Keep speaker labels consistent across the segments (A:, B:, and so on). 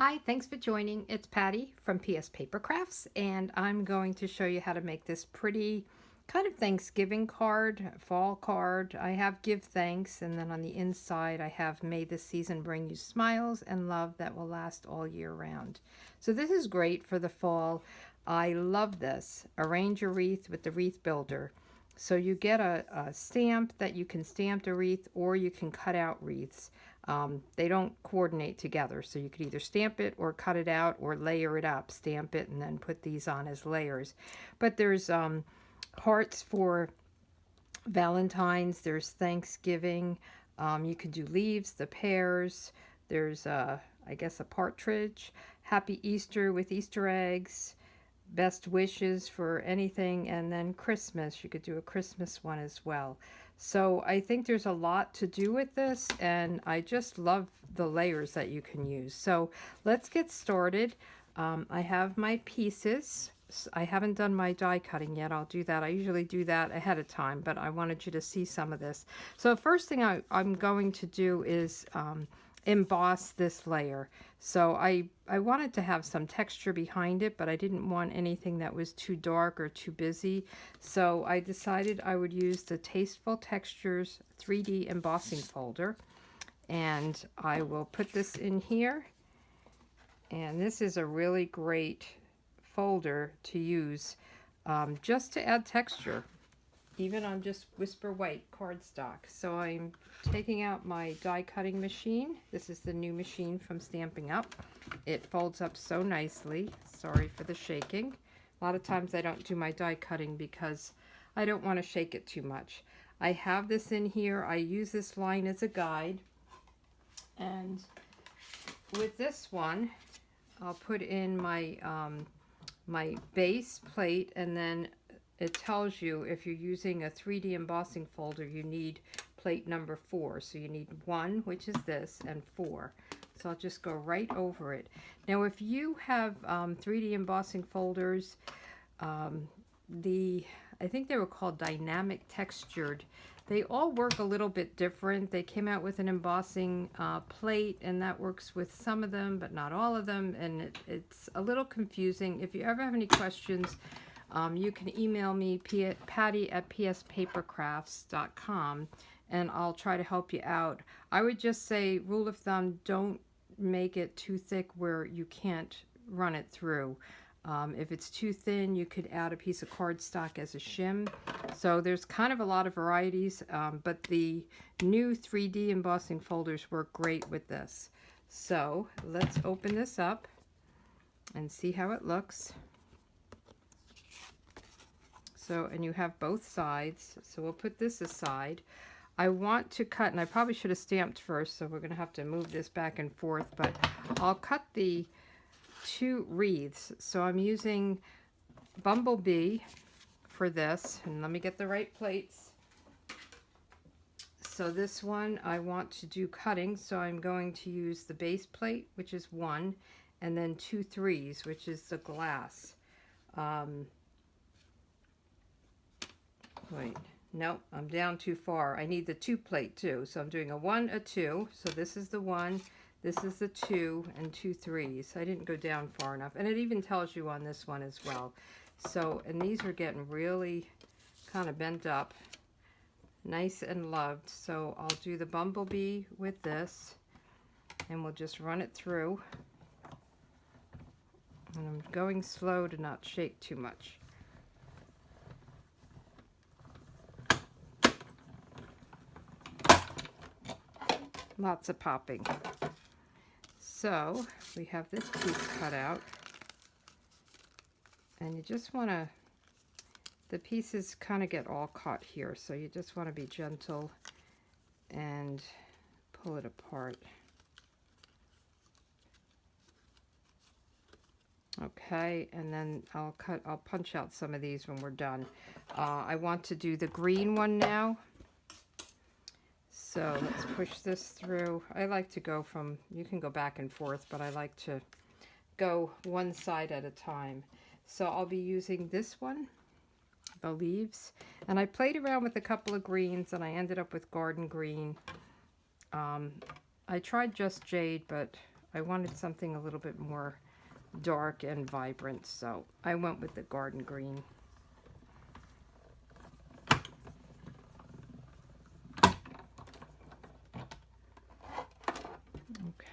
A: Hi, thanks for joining. It's Patty from PS Paper Crafts, and I'm going to show you how to make this pretty kind of Thanksgiving card, fall card. I have give thanks, and then on the inside I have may this season bring you smiles and love that will last all year round. So this is great for the fall. I love this. Arrange a wreath with the wreath builder. So you get a stamp that you can stamp a wreath, or you can cut out wreaths. They don't coordinate together, so you could either stamp it or cut it out or layer it up, stamp it, and then put these on as layers. But there's hearts for Valentine's, there's Thanksgiving, you could do leaves, the pears, there's I guess a partridge, Happy Easter with Easter eggs, best wishes for anything, and then Christmas. You could do a Christmas one as well. So I think there's a lot to do with this, and I just love the layers that you can use. So let's get started. I have my pieces. I haven't done my die cutting yet. I'll do that. I usually do that ahead of time, but I wanted you to see some of this. So first thing I'm going to do is emboss this layer. So I wanted to have some texture behind it, but I didn't want anything that was too dark or too busy. So I decided I would use the Tasteful Textures 3D embossing folder. And I will put this in here. And this is a really great folder to use just to add texture, even on just Whisper White cardstock. So I'm taking out my die cutting machine. This is the new machine from Stampin' Up. It folds up so nicely. Sorry for the shaking. A lot of times I don't do my die cutting because I don't want to shake it too much. I have this in here. I use this line as a guide. And with this one, I'll put in my my base plate, and then it tells you if you're using a 3D embossing folder, you need plate number 4. So you need 1, which is this, and 4. So I'll just go right over it. Now, if you have 3D embossing folders, I think they were called dynamic textured. They all work a little bit different. They came out with an embossing plate, and that works with some of them, but not all of them, and it's a little confusing. If you ever have any questions, you can email me, patty@pspapercrafts.com, and I'll try to help you out. I would just say, rule of thumb, don't make it too thick where you can't run it through. If it's too thin, you could add a piece of cardstock as a shim. So there's kind of a lot of varieties, but the new 3D embossing folders work great with this. So let's open this up and see how it looks. So, and you have both sides. So we'll put this aside. I want to cut, and I probably should have stamped first, so we're going to have to move this back and forth, but I'll cut the 2 wreaths. So I'm using Bumblebee for this, and let me get the right plates. So this one I want to do cutting, so I'm going to use the base plate, which is 1, and then 2 3s, which is the glass. Wait, nope, I'm down too far. I need the 2 plate too. So I'm doing a 1, a 2. So this is the 1, this is the 2, and 2 3s. I didn't go down far enough. And it even tells you on this one as well. So, and these are getting really kind of bent up. Nice and loved. So I'll do the Bumblebee with this, and we'll just run it through. And I'm going slow to not shake too much. Lots of popping. So we have this piece cut out, and you just want to, the pieces kind of get all caught here, so you just want to be gentle and pull it apart. Okay, and then I'll punch out some of these when we're done. I want to do the green one now. So let's push this through. I like to go from, you can go back and forth, but I like to go one side at a time. So I'll be using this one, the leaves, and I played around with a couple of greens, and I ended up with garden green. I tried Just Jade, but I wanted something a little bit more dark and vibrant, so I went with the garden green.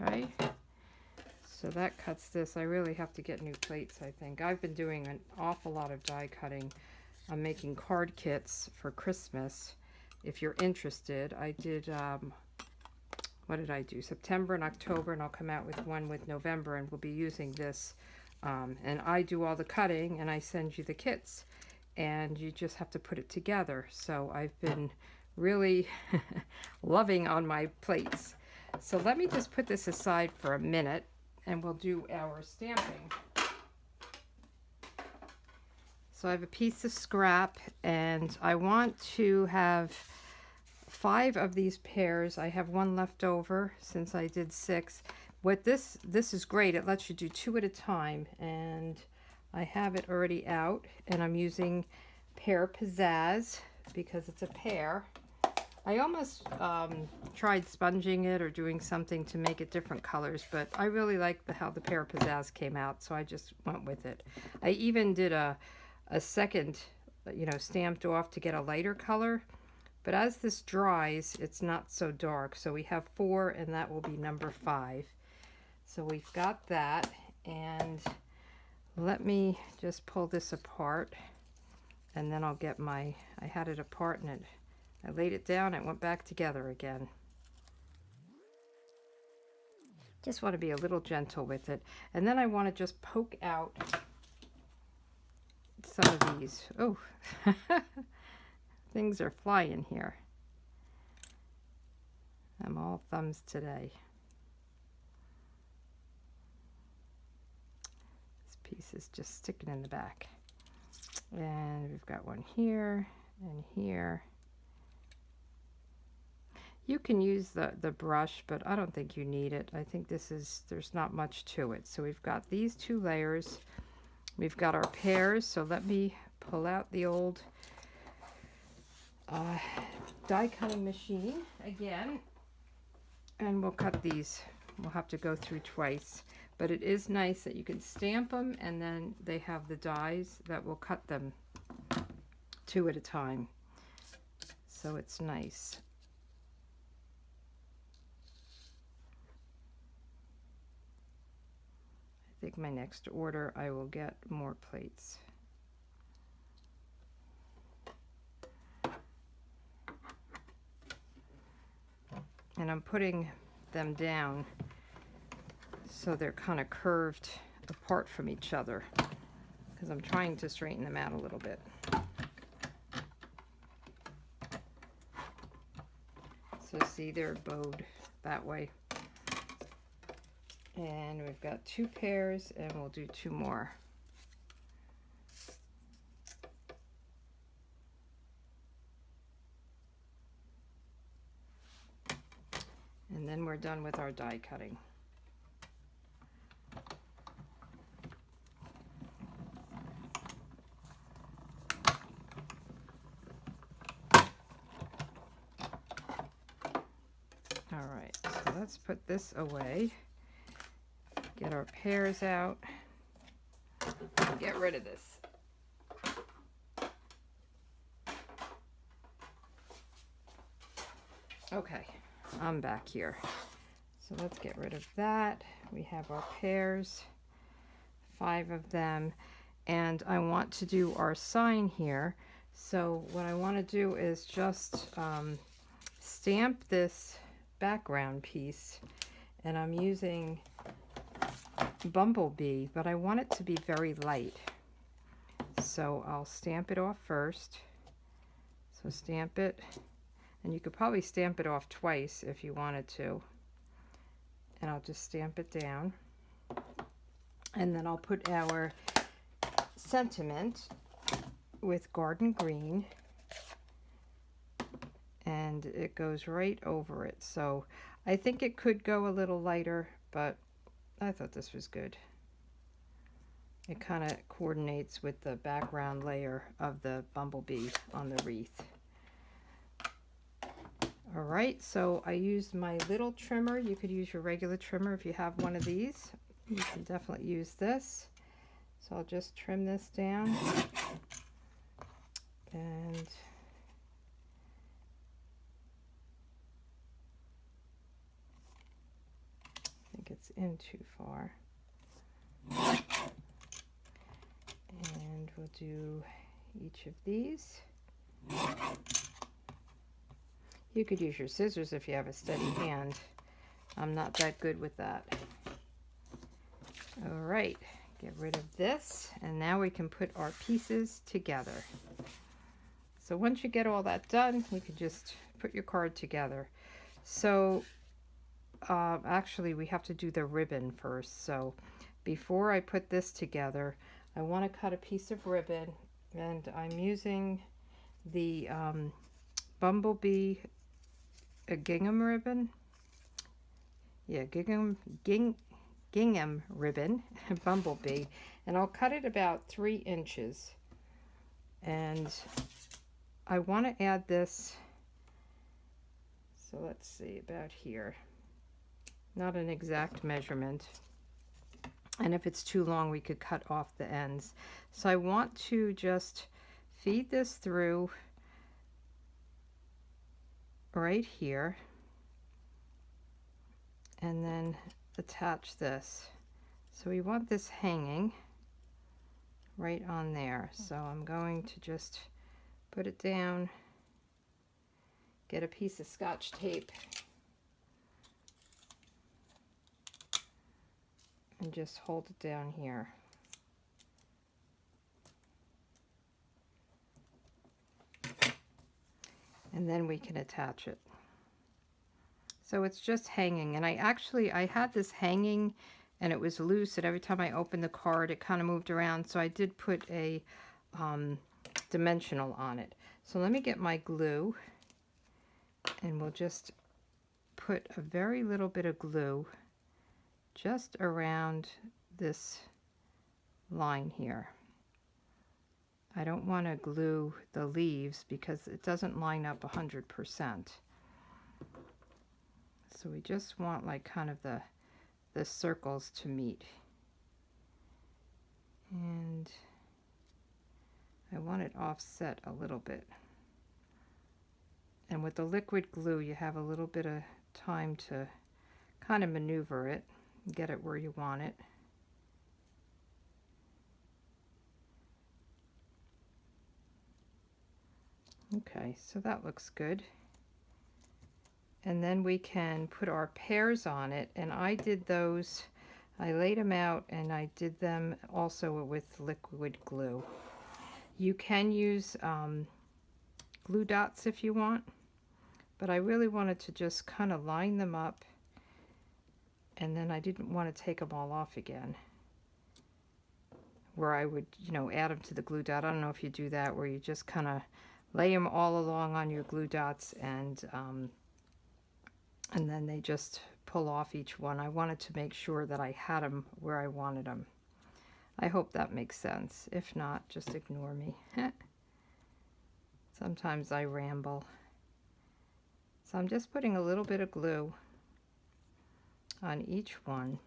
A: Okay, so that cuts this. I really have to get new plates, I think. I've been doing an awful lot of die cutting. I'm making card kits for Christmas. If you're interested, I did, what did I do? September and October, and I'll come out with one with November, and we'll be using this. And I do all the cutting, and I send you the kits, and you just have to put it together. So I've been really loving on my plates. So let me just put this aside for a minute, and we'll do our stamping. So I have a piece of scrap, and I want to have 5 of these pairs. I have one left over since I did 6. What this is great. It lets you do 2 at a time, and I have it already out, and I'm using Pear Pizzazz because it's a pear. I almost tried sponging it or doing something to make it different colors, but I really like how the Pear Pizzazz came out, so I just went with it. I even did a second, stamped off to get a lighter color, but as this dries, it's not so dark. So we have 4, and that will be number 5. So we've got that, and let me just pull this apart, and then I'll get I had it apart, and I laid it down, it went back together again. Just want to be a little gentle with it. And then I want to just poke out some of these. Oh, things are flying here. I'm all thumbs today. This piece is just sticking in the back. And we've got one here and here. You can use the brush, but I don't think you need it. I think there's not much to it. So we've got these 2 layers. We've got our pairs. So let me pull out the old die cutting machine again, and we'll cut these. We'll have to go through twice, but it is nice that you can stamp them, and then they have the dies that will cut them 2 at a time. So it's nice. I think my next order I will get more plates. And I'm putting them down so they're kind of curved apart from each other, because I'm trying to straighten them out a little bit. So see, they're bowed that way. And we've got 2 pairs, and we'll do 2 more. And then we're done with our die cutting. All right, so let's put this away. Get our pairs out. Get rid of this. Okay, I'm back here. So let's get rid of that. We have our pairs, 5 of them, and I want to do our sign here. So what I want to do is just stamp this background piece, and I'm using Bumblebee, but I want it to be very light. So I'll stamp it off first. So stamp it, and you could probably stamp it off twice if you wanted to. And I'll just stamp it down. And then I'll put our sentiment with garden green, and it goes right over it. So I think it could go a little lighter, but I thought this was good. It kind of coordinates with the background layer of the bumblebee on the wreath. All right, so I used my little trimmer. You could use your regular trimmer if you have one of these. You can definitely use this. So I'll just trim this down. And I think it's in too far. And we'll do each of these. You could use your scissors if you have a steady hand. I'm not that good with that. All right, get rid of this, and now we can put our pieces together. So once you get all that done, you can just put your card together. So actually we have to do the ribbon first. So before I put this together, I want to cut a piece of ribbon, and I'm using the Bumblebee Gingham Ribbon. Yeah, Gingham Ribbon, Bumblebee. And I'll cut it about 3 inches. And I want to add this, so let's see, about here. Not an exact measurement. And if it's too long, we could cut off the ends. So I want to just feed this through right here, and then attach this. So we want this hanging right on there. So I'm going to just put it down, get a piece of Scotch tape, and just hold it down here. And then we can attach it. So it's just hanging, and I had this hanging and it was loose, and every time I opened the card it kind of moved around, so I did put a dimensional on it. So let me get my glue, and we'll just put a very little bit of glue just around this line here. I don't want to glue the leaves because it doesn't line up 100%. So we just want like kind of the circles to meet. And I want it offset a little bit. And with the liquid glue, you have a little bit of time to kind of maneuver it, get it where you want it. Okay, so that looks good. And then we can put our pears on it, and I did those, I laid them out and I did them also with liquid glue. You can use glue dots if you want, but I really wanted to just kind of line them up, and then I didn't want to take them all off again, where I would, you know, add them to the glue dot. I don't know if you do that, where you just kind of lay them all along on your glue dots, and then they just pull off each one. I wanted to make sure that I had them where I wanted them. I hope that makes sense. If not, just ignore me. Sometimes I ramble. So I'm just putting a little bit of glue on each one.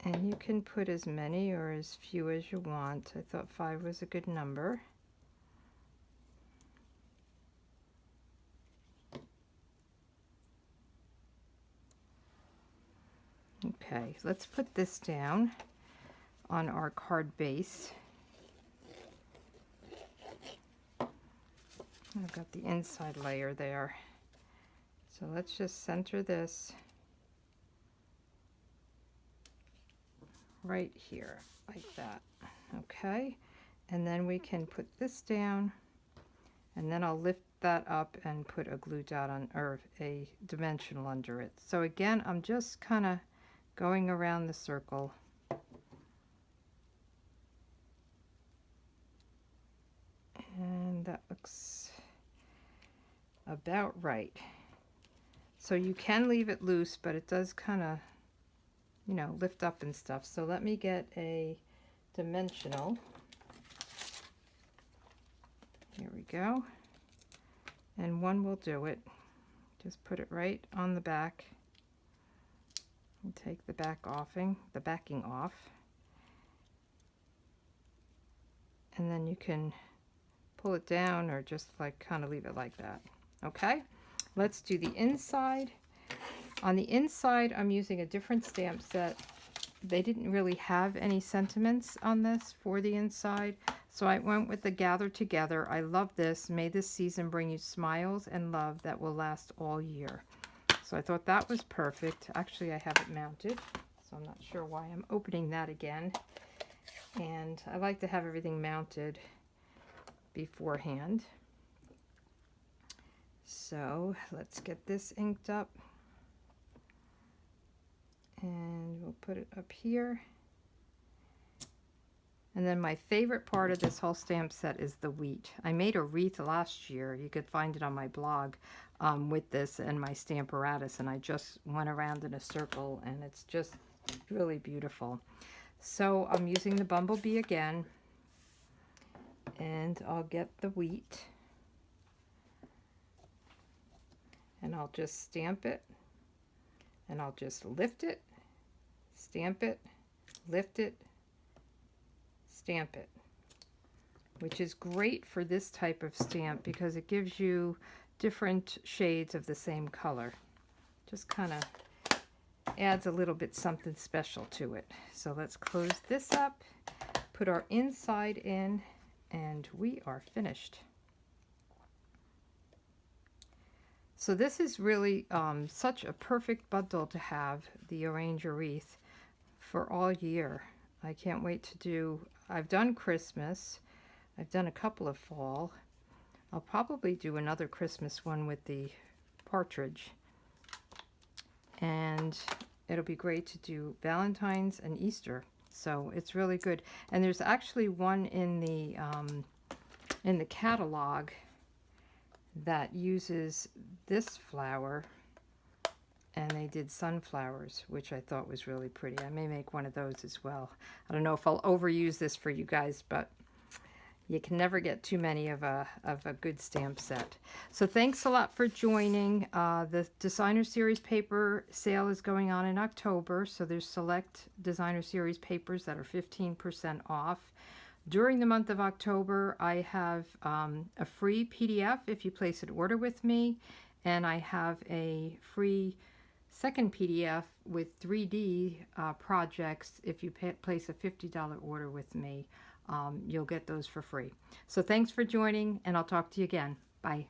A: And you can put as many or as few as you want. I thought 5 was a good number. Okay, let's put this down on our card base. I've got the inside layer there. So let's just center this right here, like that. Okay, and then we can put this down, and then I'll lift that up and put a glue dot on, or a dimensional under it. So again, I'm just kind of going around the circle. And that looks about right. So you can leave it loose, but it does kind of, you know, lift up and stuff. So let me get a dimensional. Here we go. And one will do it. Just put it right on the back. And take the backing off. And then you can pull it down or just like kind of leave it like that. Okay, let's do the inside. On the inside, I'm using a different stamp set. They didn't really have any sentiments on this for the inside, so I went with the Gather Together. I love this. May this season bring you smiles and love that will last all year. So I thought that was perfect. Actually, I have it mounted, so I'm not sure why I'm opening that again. And I like to have everything mounted beforehand. So let's get this inked up. And we'll put it up here. And then my favorite part of this whole stamp set is the wheat. I made a wreath last year. You could find it on my blog with this and my Stamparatus. And I just went around in a circle and it's just really beautiful. So I'm using the Bumblebee again. And I'll get the wheat. And I'll just stamp it. And I'll just lift it. Stamp it, lift it, stamp it, which is great for this type of stamp because it gives you different shades of the same color. Just kind of adds a little bit something special to it. So let's close this up, put our inside in, and we are finished. So this is really such a perfect bundle to have, the Arrange A Wreath, for all year. I can't wait to do, I've done Christmas, I've done a couple of fall. I'll probably do another Christmas one with the partridge. And it'll be great to do Valentine's and Easter. So it's really good. And there's actually one in the catalog that uses this flower, and they did sunflowers, which I thought was really pretty. I may make one of those as well. I don't know if I'll overuse this for you guys, but you can never get too many of a good stamp set. So thanks a lot for joining. The Designer Series paper sale is going on in October, so there's select Designer Series papers that are 15% off. During the month of October, I have a free PDF if you place an order with me, and I have a free second PDF with 3D projects. If you place a $50 order with me, you'll get those for free. So thanks for joining, and I'll talk to you again. Bye.